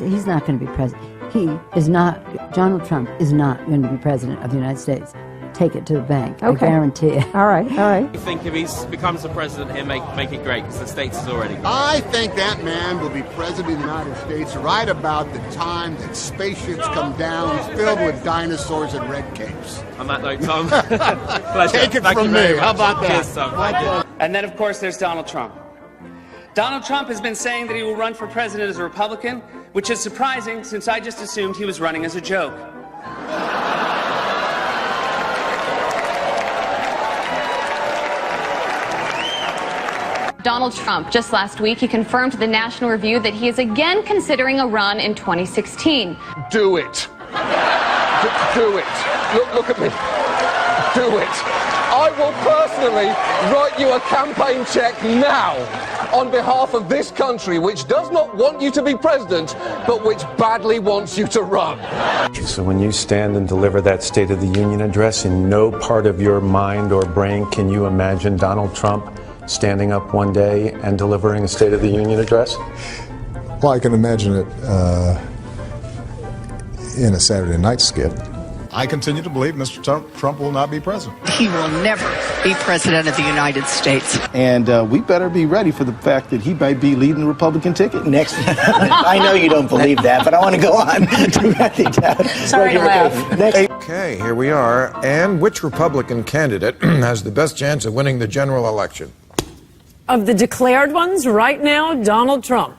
He's not going to be president. Donald Trump is not going to be president of the United States. Take it to the bank. Okay. I guarantee it. All right. I think if he becomes the president, he'll make it great, because the states is already great. I think that man will be president of the United States right about the time that spaceships come down filled with dinosaurs and red capes. On that note, Tom, Take it from me. How about that? Cheers, Tom. And then, of course, there's Donald Trump. Donald Trump has been saying that he will run for president as a Republican, which is surprising since I just assumed he was running as a joke. Donald Trump, just last week, he confirmed to the National Review that he is again considering a run in 2016. Do it. Do it. Look at me. Do it. I will personally write you a campaign check now on behalf of this country, which does not want you to be president, but which badly wants you to run. So when you stand and deliver that State of the Union address, in no part of your mind or brain can you imagine Donald Trump standing up one day and delivering a State of the Union address? Well, I can imagine it in a Saturday night skit. I continue to believe Mr. Trump will not be president. He will never be president of the United States. And we better be ready for the fact that he might be leading the Republican ticket next. I know you don't believe that, but I want to go on. Sorry to laugh. Okay, here we are. And which Republican candidate has the best chance of winning the general election? Of the declared ones, right now, Donald Trump.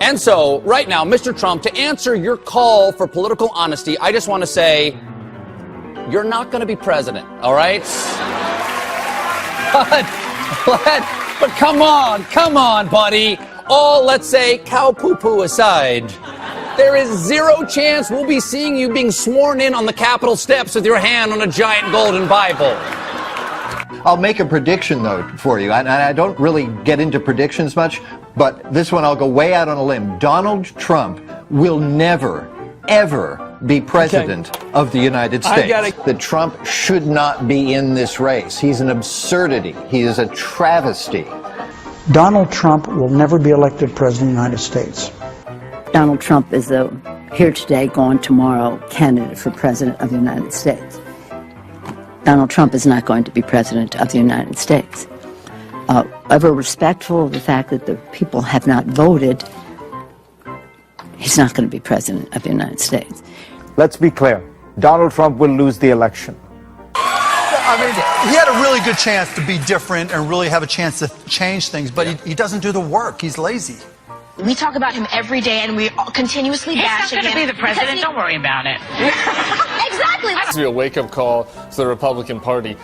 And so, right now, Mr. Trump, to answer your call for political honesty, I just want to say, you're not going to be president, all right? But come on, buddy. All, let's say, cow poo-poo aside, there is zero chance we'll be seeing you being sworn in on the Capitol steps with your hand on a giant golden Bible. I'll make a prediction, though, for you. And I don't really get into predictions much, but this one I'll go way out on a limb. Donald Trump will never, ever be president of the United States. That Trump should not be in this race. He's an absurdity. He is a travesty. Donald Trump will never be elected president of the United States. Donald Trump is a here today, gone tomorrow candidate for president of the United States. Donald Trump is not going to be president of the United States. Ever respectful of the fact that the people have not voted, he's not going to be president of the United States. Let's be clear. Donald Trump will lose the election. I mean, he had a really good chance to be different and really have a chance to change things, but he doesn't do the work. He's lazy. We talk about him every day, and we continuously bash him. He's not going to be the president. Don't worry about it. Exactly. This will be a wake-up call to the Republican Party.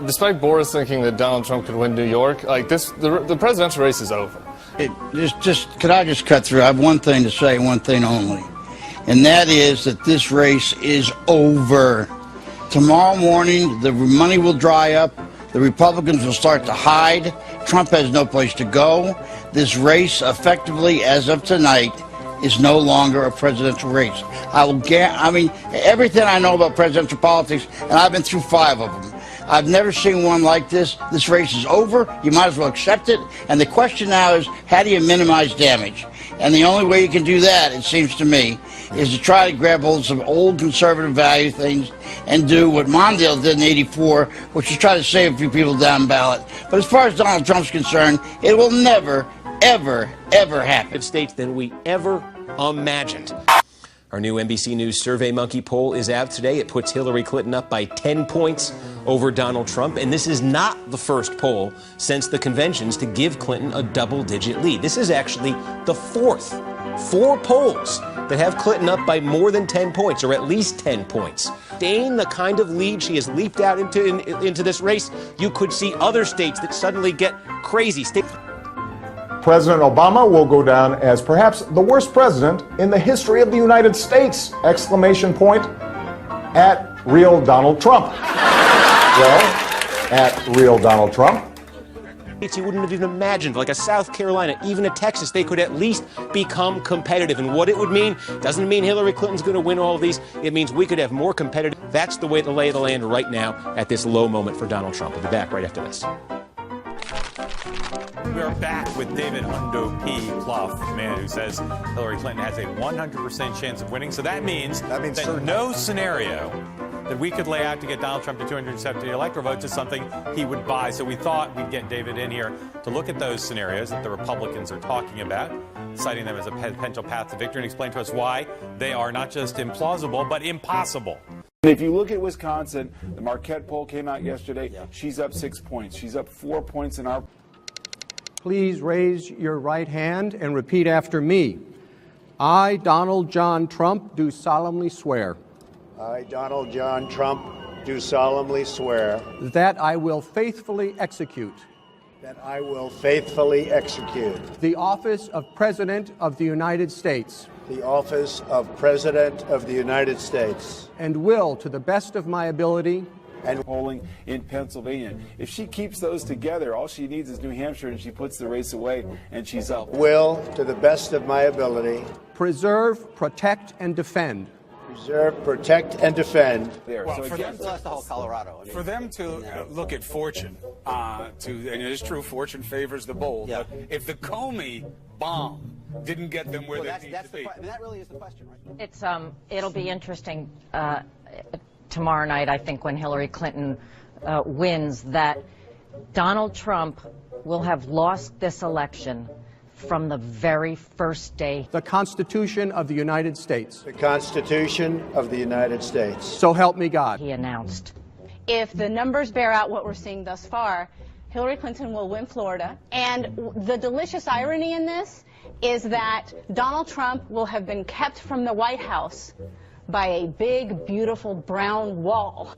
Despite Boris thinking that Donald Trump could win New York, the presidential race is over. Could I just cut through? I have one thing to say, one thing only, and that is that this race is over. Tomorrow morning, the money will dry up. The Republicans will start to hide. Trump has no place to go. This race, effectively, as of tonight, is no longer a presidential race. I mean, everything I know about presidential politics, and I've been through 5 of them, I've never seen one like this. This race is over. You might as well accept it. And the question now is, how do you minimize damage? And the only way you can do that, it seems to me, is to try to grab hold of some old conservative value things and do what Mondale did in '84, which is try to save a few people down ballot. But as far as Donald Trump's concerned, it will never, ever, ever happen. States than we ever imagined. Our new NBC News SurveyMonkey poll is out today. It puts Hillary Clinton up by 10 points over Donald Trump. And this is not the first poll since the conventions to give Clinton a double-digit lead. This is actually the 4th. 4 polls that have Clinton up by more than 10 points, or at least 10 points. Staying the kind of lead she has leaped out into this race, you could see other states that suddenly get crazy. President Obama will go down as perhaps the worst president in the history of the United States! Exclamation point at real Donald Trump. Well, at real Donald Trump, You wouldn't have even imagined, like a South Carolina, even a Texas, they could at least become competitive. And what it would mean doesn't mean Hillary Clinton's going to win all of these. It means we could have more competitive. That's the way, the lay of the land right now at this low moment for Donald Trump. We'll be back right after this. We are back with David Undo P. Clough, the man who says Hillary Clinton has a 100% chance of winning. So that means that no scenario that we could lay out to get Donald Trump to 270 electoral votes is something he would buy. So we thought we'd get David in here to look at those scenarios that the Republicans are talking about, citing them as a potential path to victory, and explain to us why they are not just implausible, but impossible. If you look at Wisconsin, the Marquette poll came out yesterday. She's up 6 points. She's up 4 points in our... Please raise your right hand and repeat after me. I, Donald John Trump, do solemnly swear. I, Donald John Trump, do solemnly swear that I will faithfully execute that I will faithfully execute the office of President of the United States. The office of President of the United States. And will, to the best of my ability, and polling in Pennsylvania. If she keeps those together, all she needs is New Hampshire, and she puts the race away, and she's up. Will, to the best of my ability, preserve, protect, and defend. Preserve, protect, and defend. There. Well, So again, that's the whole Colorado. For them to look at fortune, and it is true, fortune favors the bold. But if the Comey bomb didn't get them where they need to be, that really is the question, right? It's it'll be interesting tomorrow night, I think, when Hillary Clinton wins, that Donald Trump will have lost this election from the very first day. The Constitution of the United States. The Constitution of the United States. So help me God. He announced. If the numbers bear out what we're seeing thus far, Hillary Clinton will win Florida. And the delicious irony in this is that Donald Trump will have been kept from the White House by a big, beautiful brown wall.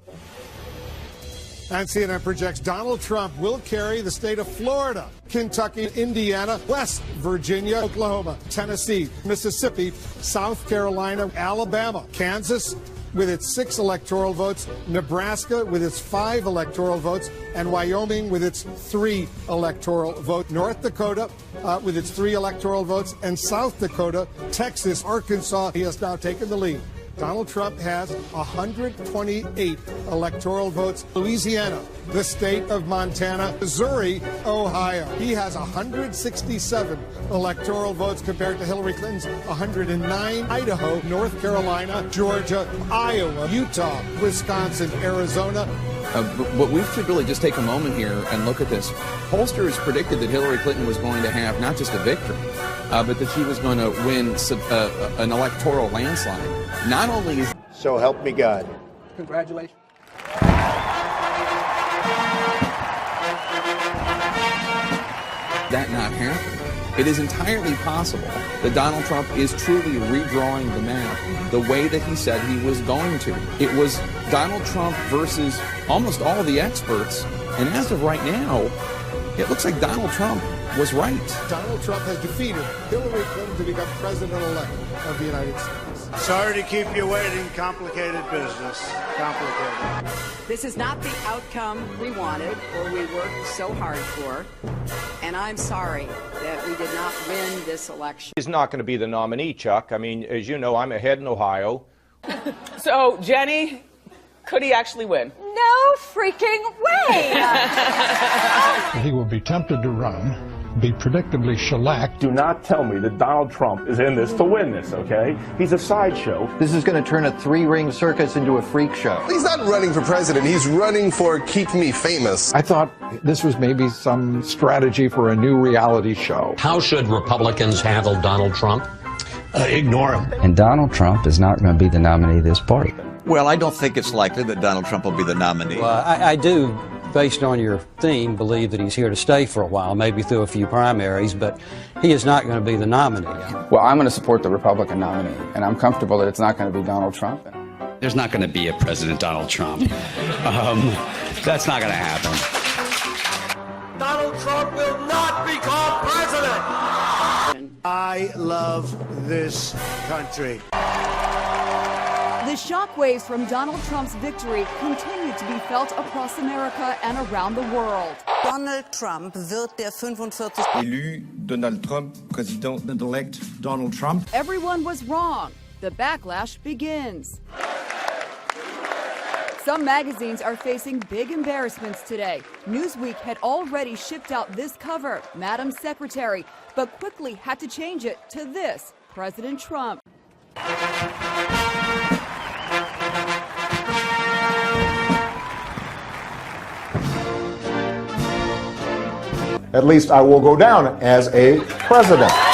And CNN projects Donald Trump will carry the state of Florida, Kentucky, Indiana, West Virginia, Oklahoma, Tennessee, Mississippi, South Carolina, Alabama, Kansas with its 6 electoral votes, Nebraska with its 5 electoral votes, and Wyoming with its 3 electoral votes, North Dakota with its 3 electoral votes, and South Dakota, Texas, Arkansas. He has now taken the lead. Donald Trump has 128 electoral votes. Louisiana, the state of Montana, Missouri, Ohio. He has 167 electoral votes compared to Hillary Clinton's 109. Idaho, North Carolina, Georgia, Iowa, Utah, Wisconsin, Arizona. But we should really just take a moment here and look at this. Pollsters predicted that Hillary Clinton was going to have not just a victory, but that she was going to win an electoral landslide. Not only is... So help me God. Congratulations. That not happen. It is entirely possible that Donald Trump is truly redrawing the map the way that he said he was going to. It was Donald Trump versus almost all the experts, and as of right now, it looks like Donald Trump was right. Donald Trump has defeated Hillary Clinton to become president-elect of the United States. Sorry to keep you waiting. Complicated business. Complicated. This is not the outcome we wanted or we worked so hard for. And I'm sorry that we did not win this election. He's not going to be the nominee, Chuck. I mean, as you know, I'm ahead in Ohio. So, Jenny, could he actually win? No freaking way! He will be tempted to run, be predictably shellacked. Do not tell me that Donald Trump is in this to win this, okay? He's a sideshow. This is going to turn a 3-ring circus into a freak show. He's not running for president. He's running for Keep Me Famous. I thought this was maybe some strategy for a new reality show. How should Republicans handle Donald Trump? Ignore him. And Donald Trump is not going to be the nominee of this party. Well, I don't think it's likely that Donald Trump will be the nominee. Well, I do, based on your theme, believe that he's here to stay for a while, maybe through a few primaries, but he is not going to be the nominee. Well, I'm going to support the Republican nominee, and I'm comfortable that it's not going to be Donald Trump. There's not going to be a President Donald Trump. That's not going to happen. Donald Trump will not become president. I love this country. The shockwaves from Donald Trump's victory continue to be felt across America and around the world. Donald Trump wird der 45. Élu Donald Trump, President-elect Donald Trump. Everyone was wrong. The backlash begins. Some magazines are facing big embarrassments today. Newsweek had already shipped out this cover, Madam Secretary, but quickly had to change it to this, President Trump. At least I will go down as a president.